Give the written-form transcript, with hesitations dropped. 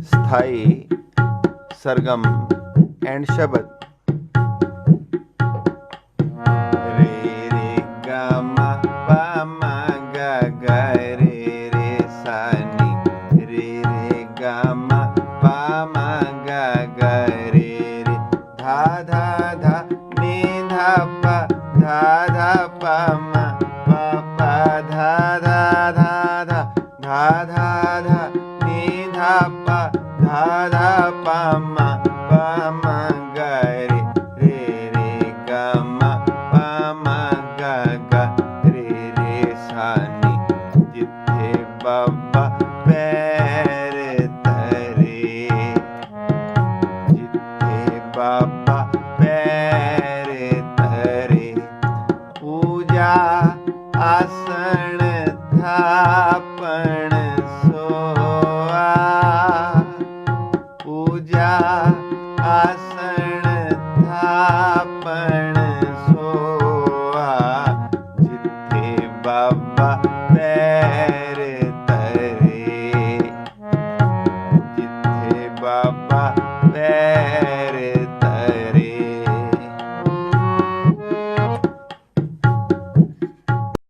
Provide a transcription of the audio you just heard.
ਸਥਾਈ ਸਰਗਮ ਐਂਡ ਸ਼ਬਦ। ਰੇ ਰੇ ਗਾ ਮਾ ਪਾ ਮਾ ਗਾ ਗਾ ਰੇ ਰੇ ਸਾ ਨੀ ਰੇ ਰੇ ਗਾ ਮਾ ਪਾ ਮਾ ਗਾ ਗਾ ਰੇ ਰੇ ਧਾ ਧਾ ਧਾ ਨੀ ਧਾ ਪਾ ਧਾ ਧਾ ਪਾ ਮਾ ਪਾ ਪਾ ਧਾ ਧਾ ਧਾ ਧਾ ਧਾ ਧਾ ਧਾ ਨੀ ਧਾ ਪਾ ਧਾ ਧਾ ਪਾ ਮਾ ਗਾ ਰੇ ਰੇ ਰੇ ਗਾ ਮਾ ਪਾ ਮਾ ਗਾ ਗਾ ਰੇ ਰੇ ਸਾ ਨੀ ਜਿੱਥੇ ਬਾਬਾ ਪੈਰ ਧਰੇ, ਜਿੱਥੇ ਬਾਬਾ ਪੈਰ ਧਰੇ, ਪੂਜਾ ਆਸਣ ਥਾਪਣ ਸੋਆ, ਪੂਜਾ ਆਸਣ ਥਾਪਣ